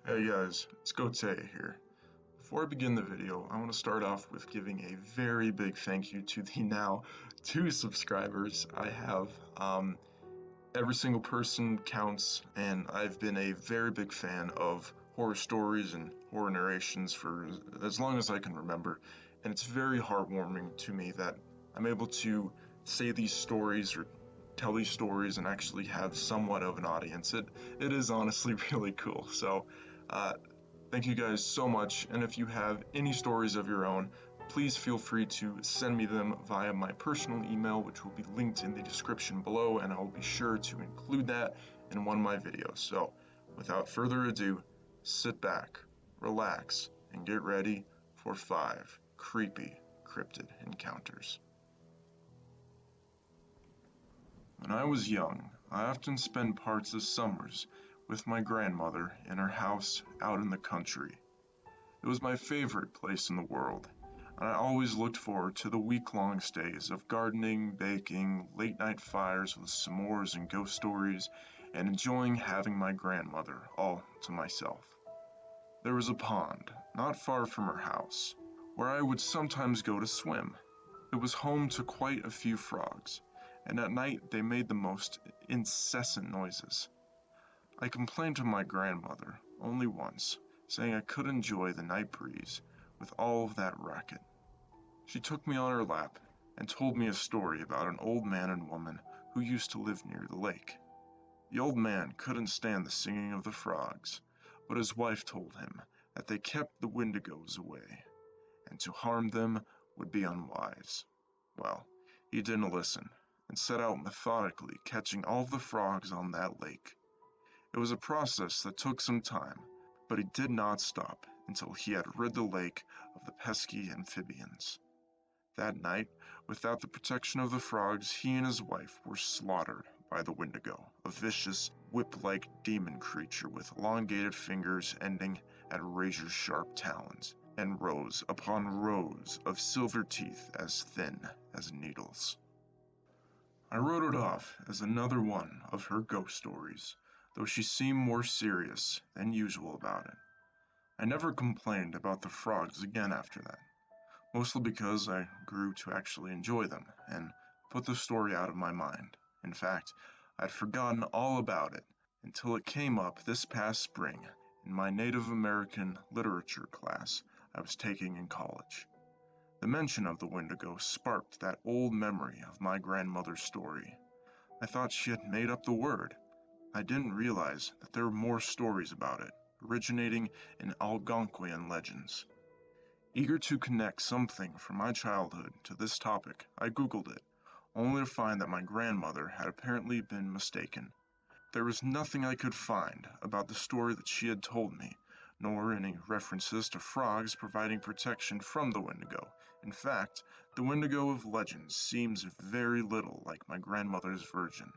Hey guys, it's Gote here. Before I begin the video, I want to start off with giving a very big thank you to the now 2 subscribers I have. Every single person counts, and I've been a very big fan of horror stories and horror narrations for as long as I can remember, and it's very heartwarming to me that I'm able to say these stories or tell these stories and actually have somewhat of an audience. It is honestly really cool. So, uh, thank you guys so much, and if you have any stories of your own, please feel free to send me them via my personal email, which will be linked in the description below, and I will be sure to include that in one of my videos. So, without further ado, sit back, relax, and get ready for 5 creepy cryptid encounters. When I was young, I often spent parts of summers with my grandmother in her house out in the country. It was my favorite place in the world, and I always looked forward to the week-long stays of gardening, baking, late-night fires with s'mores and ghost stories, and enjoying having my grandmother all to myself. There was a pond, not far from her house, where I would sometimes go to swim. It was home to quite a few frogs, and at night they made the most incessant noises. I complained to my grandmother only once, saying I could enjoy the night breeze with all of that racket. She took me on her lap and told me a story about an old man and woman who used to live near the lake. The old man couldn't stand the singing of the frogs, but his wife told him that they kept the Wendigos away, and to harm them would be unwise. Well, he didn't listen, and set out methodically catching all the frogs on that lake. It was a process that took some time, but he did not stop until he had rid the lake of the pesky amphibians. That night, without the protection of the frogs, he and his wife were slaughtered by the Wendigo, a vicious, whip-like demon creature with elongated fingers ending at razor-sharp talons, and rows upon rows of silver teeth as thin as needles. I wrote it off as another one of her ghost stories, though she seemed more serious than usual about it. I never complained about the frogs again after that, mostly because I grew to actually enjoy them and put the story out of my mind. In fact, I'd forgotten all about it until it came up this past spring in my Native American literature class I was taking in college. The mention of the Wendigo sparked that old memory of my grandmother's story. I thought she had made up the word. I didn't realize that there were more stories about it, originating in Algonquian legends. Eager to connect something from my childhood to this topic, I googled it, only to find that my grandmother had apparently been mistaken. There was nothing I could find about the story that she had told me, nor any references to frogs providing protection from the Wendigo. In fact, the Wendigo of legends seems very little like my grandmother's version.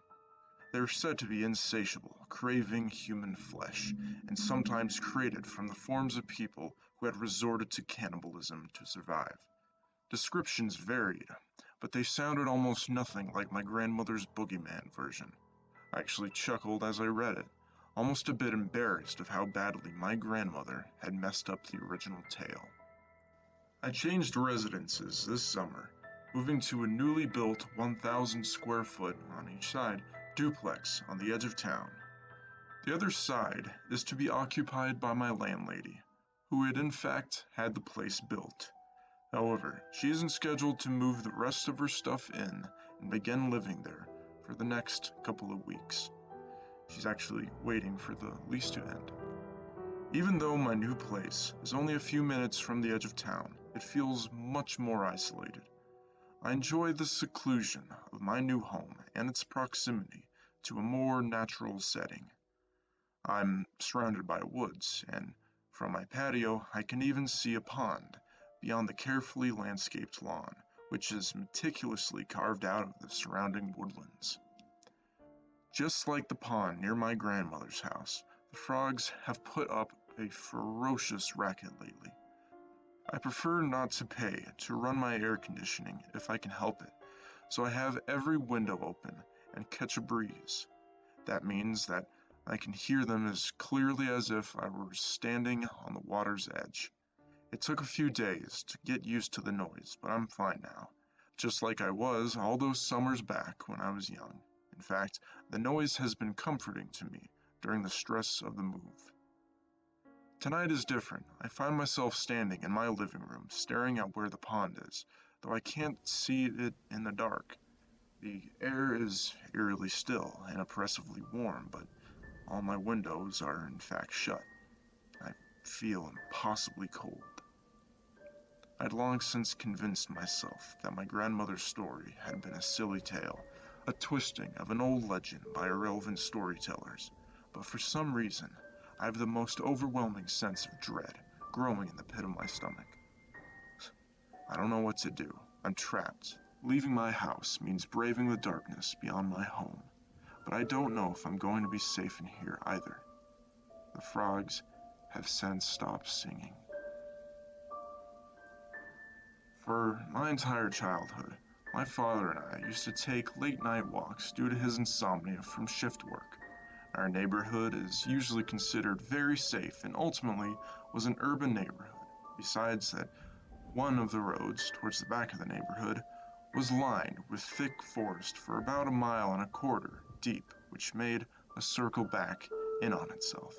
They are said to be insatiable, craving human flesh, and sometimes created from the forms of people who had resorted to cannibalism to survive. Descriptions varied, but they sounded almost nothing like my grandmother's boogeyman version. I actually chuckled as I read it, almost a bit embarrassed of how badly my grandmother had messed up the original tale. I changed residences this summer, moving to a newly built 1,000 square foot on each side duplex on the edge of town. The other side is to be occupied by my landlady, who had in fact had the place built. However, she isn't scheduled to move the rest of her stuff in and begin living there for the next couple of weeks. She's actually waiting for the lease to end. Even though my new place is only a few minutes from the edge of town, it feels much more isolated. I enjoy the seclusion of my new home and its proximity to a more natural setting. I'm surrounded by woods, and from my patio I can even see a pond beyond the carefully landscaped lawn, which is meticulously carved out of the surrounding woodlands. Just like the pond near my grandmother's house, the frogs have put up a ferocious racket lately. I prefer not to pay to run my air conditioning if I can help it, so I have every window open and catch a breeze. That means that I can hear them as clearly as if I were standing on the water's edge. It took a few days to get used to the noise, but I'm fine now, just like I was all those summers back when I was young. In fact, the noise has been comforting to me during the stress of the move. Tonight is different. I find myself standing in my living room, staring at where the pond is, though I can't see it in the dark. The air is eerily still and oppressively warm, but all my windows are in fact shut. I feel impossibly cold. I'd long since convinced myself that my grandmother's story had been a silly tale, a twisting of an old legend by irrelevant storytellers, but for some reason, I have the most overwhelming sense of dread growing in the pit of my stomach. I don't know what to do. I'm trapped. Leaving my house means braving the darkness beyond my home, but I don't know if I'm going to be safe in here either. The frogs have since stopped singing. For my entire childhood, my father and I used to take late night walks due to his insomnia from shift work. Our neighborhood is usually considered very safe and ultimately was an urban neighborhood. Besides that, one of the roads towards the back of the neighborhood was lined with thick forest for about a mile and a quarter deep, which made a circle back in on itself.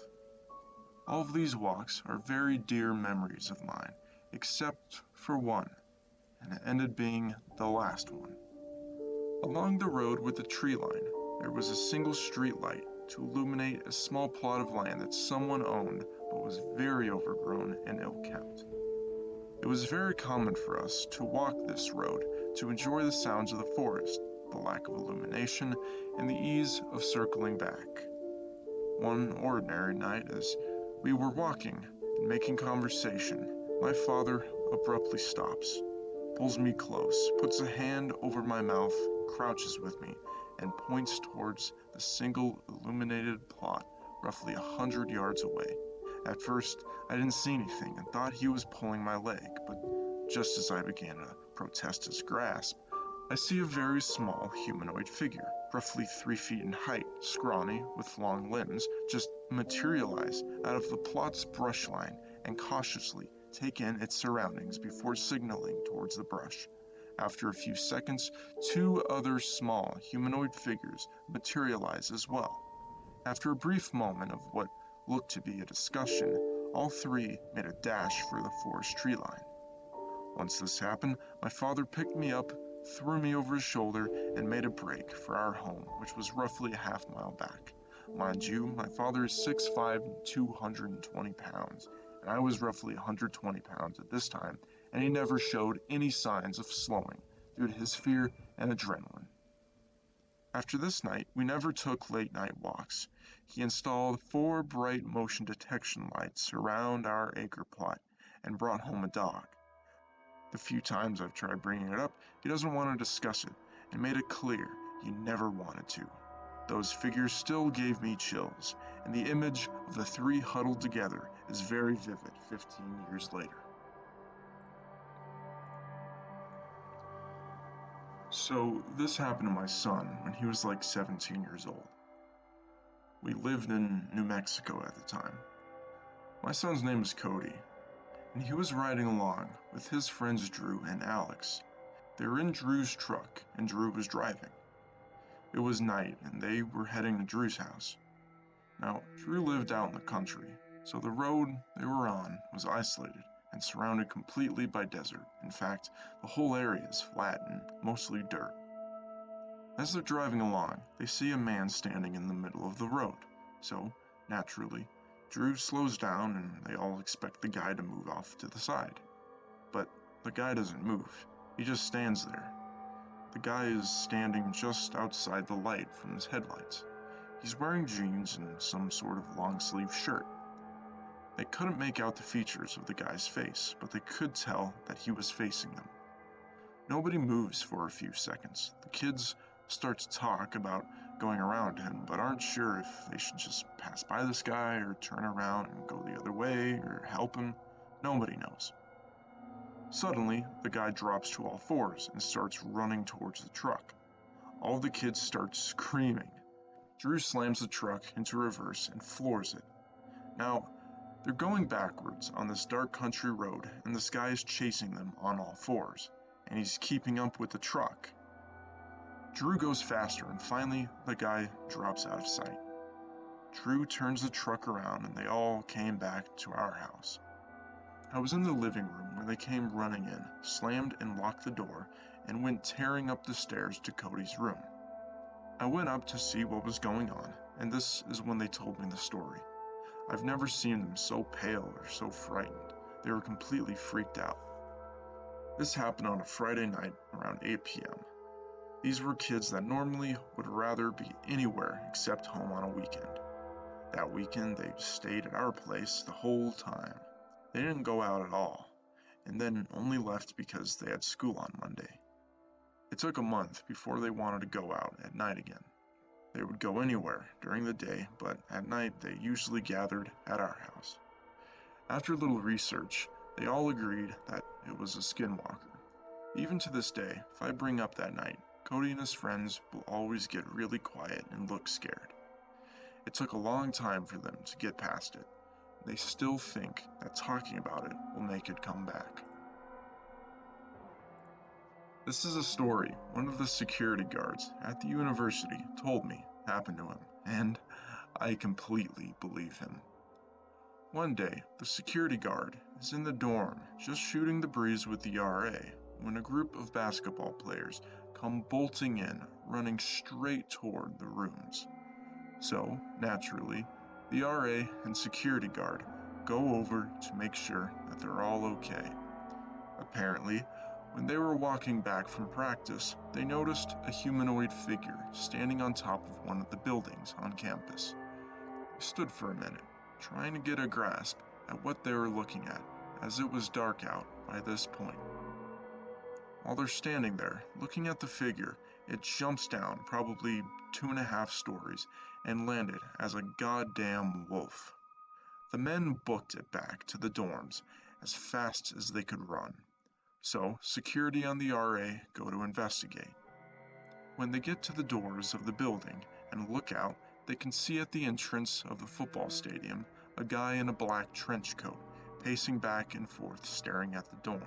All of these walks are very dear memories of mine, except for one, and it ended being the last one. Along the road with the tree line, there was a single street light to illuminate a small plot of land that someone owned but was very overgrown and ill-kept. It was very common for us to walk this road to enjoy the sounds of the forest, the lack of illumination, and the ease of circling back. One ordinary night, as we were walking and making conversation, my father abruptly stops, pulls me close, puts a hand over my mouth, crouches with me, and points towards the single illuminated plot roughly 100 yards away. At first, I didn't see anything and thought he was pulling my leg, but just as I began to protest his grasp, I see a very small humanoid figure, roughly 3 feet in height, scrawny, with long limbs, just materialize out of the plot's brush line and cautiously take in its surroundings before signaling towards the brush. After a few seconds, two other small humanoid figures materialize as well. After a brief moment of what looked to be a discussion, all three made a dash for the forest tree line. Once this happened, my father picked me up, threw me over his shoulder, and made a break for our home, which was roughly a half-mile back. Mind you, my father is 6'5" and 220 pounds, and I was roughly 120 pounds at this time, and he never showed any signs of slowing due to his fear and adrenaline. After this night, we never took late-night walks. He installed 4 bright motion detection lights around our acre plot and brought home a dog. The few times I've tried bringing it up, he doesn't want to discuss it, and made it clear he never wanted to. Those figures still gave me chills, and the image of the three huddled together is very vivid 15 years later. So, this happened to my son when he was like 17 years old. We lived in New Mexico at the time. My son's name is Cody, and he was riding along with his friends Drew and Alex. They were in Drew's truck, and Drew was driving. It was night, and they were heading to Drew's house. Now, Drew lived out in the country, so the road they were on was isolated and surrounded completely by desert. In fact, the whole area is flat and mostly dirt. As they're driving along, they see a man standing in the middle of the road. So, naturally, Drew slows down and they all expect the guy to move off to the side. But the guy doesn't move. He just stands there. The guy is standing just outside the light from his headlights. He's wearing jeans and some sort of long-sleeve shirt. They couldn't make out the features of the guy's face, but they could tell that he was facing them. Nobody moves for a few seconds. The kids start to talk about going around him, but aren't sure if they should just pass by this guy or turn around and go the other way or help him. Nobody knows. Suddenly, the guy drops to all fours and starts running towards the truck. All the kids start screaming. Drew slams the truck into reverse and floors it. Now, they're going backwards on this dark country road, and this guy is chasing them on all fours, and he's keeping up with the truck. Drew goes faster, and finally the guy drops out of sight. Drew turns the truck around, and they all came back to our house. I was in the living room when they came running in, slammed and locked the door, and went tearing up the stairs to Cody's room. I went up to see what was going on, and this is when they told me the story. I've never seen them so pale or so frightened. They were completely freaked out. This happened on a Friday night around 8 p.m. These were kids that normally would rather be anywhere except home on a weekend. That weekend they stayed at our place the whole time. They didn't go out at all, and then only left because they had school on Monday. It took a month before they wanted to go out at night again. They would go anywhere during the day, but at night they usually gathered at our house. After a little research, they all agreed that it was a skinwalker. Even to this day, if I bring up that night, Cody and his friends will always get really quiet and look scared. It took a long time for them to get past it. They still think that talking about it will make it come back. This is a story one of the security guards at the university told me happened to him, and I completely believe him. One day, the security guard is in the dorm just shooting the breeze with the RA when a group of basketball players come bolting in, running straight toward the rooms. So, naturally, the RA and security guard go over to make sure that they're all okay. Apparently, when they were walking back from practice, they noticed a humanoid figure standing on top of one of the buildings on campus. They stood for a minute, trying to get a grasp at what they were looking at, as it was dark out by this point. While they're standing there, looking at the figure, it jumps down probably 2.5 stories and landed as a goddamn wolf. The men booked it back to the dorms as fast as they could run. So, security and the RA go to investigate. When they get to the doors of the building and look out, they can see at the entrance of the football stadium a guy in a black trench coat, pacing back and forth staring at the dorm.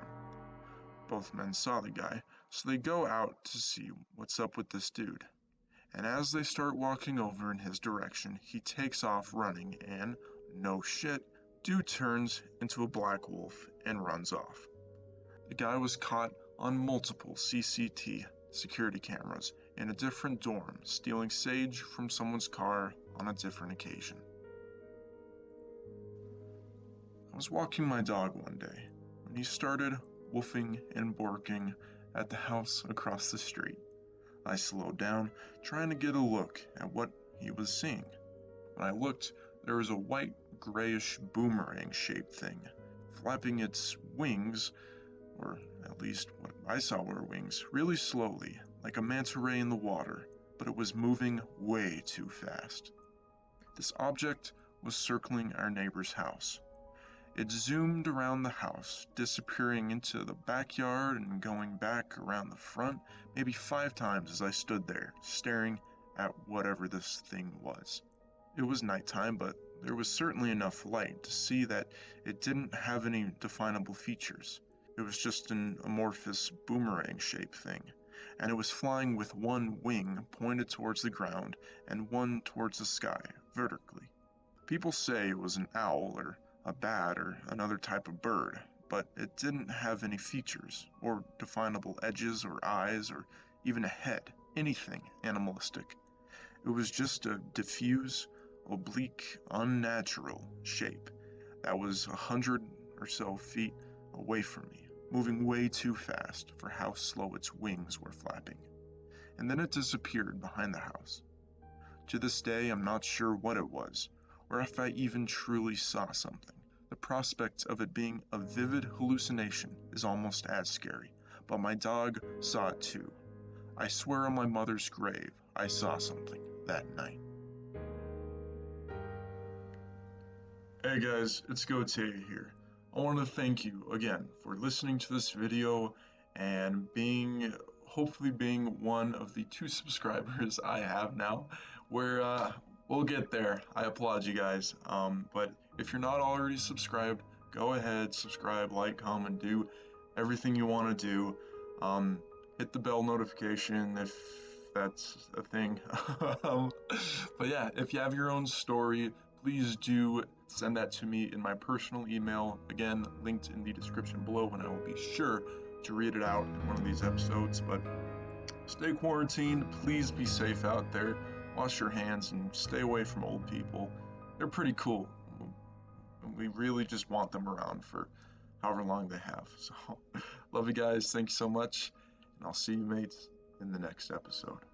Both men saw the guy, so they go out to see what's up with this dude. And as they start walking over in his direction, he takes off running and, no shit, dude turns into a black wolf and runs off. The guy was caught on multiple CCT security cameras in a different dorm, stealing sage from someone's car on a different occasion. I was walking my dog one day when he started woofing and barking at the house across the street. I slowed down, trying to get a look at what he was seeing. When I looked, there was a white, grayish boomerang-shaped thing, flapping its wings, or at least what I saw were wings, really slowly, like a manta ray in the water, but it was moving way too fast. This object was circling our neighbor's house. It zoomed around the house, disappearing into the backyard and going back around the front, maybe 5 times as I stood there, staring at whatever this thing was. It was nighttime, but there was certainly enough light to see that it didn't have any definable features. It was just an amorphous boomerang-shaped thing, and it was flying with one wing pointed towards the ground and one towards the sky, vertically. People say it was an owl or a bat or another type of bird, but it didn't have any features, or definable edges or eyes, or even a head, anything animalistic. It was just a diffuse, oblique, unnatural shape that was 100 or so feet away from me, moving way too fast for how slow its wings were flapping. And then it disappeared behind the house. To this day, I'm not sure what it was, or if I even truly saw something. The prospect of it being a vivid hallucination is almost as scary, but my dog saw it too. I swear on my mother's grave, I saw something that night. Hey guys, it's Gote here. I want to thank you again for listening to this video and hopefully being one of the 2 subscribers I have now, we'll get there. I applaud you guys. But if you're not already subscribed, go ahead, subscribe, like, comment, do everything you want to do. Hit the bell notification if that's a thing. um, but yeah, if you have your own story, please do send that to me in my personal email. Again, linked in the description below, and I will be sure to read it out in one of these episodes. But stay quarantined. Please be safe out there. Wash your hands and stay away from old people. They're pretty cool. We really just want them around for however long they have. So, love you guys. Thank you so much. And I'll see you, mates, in the next episode.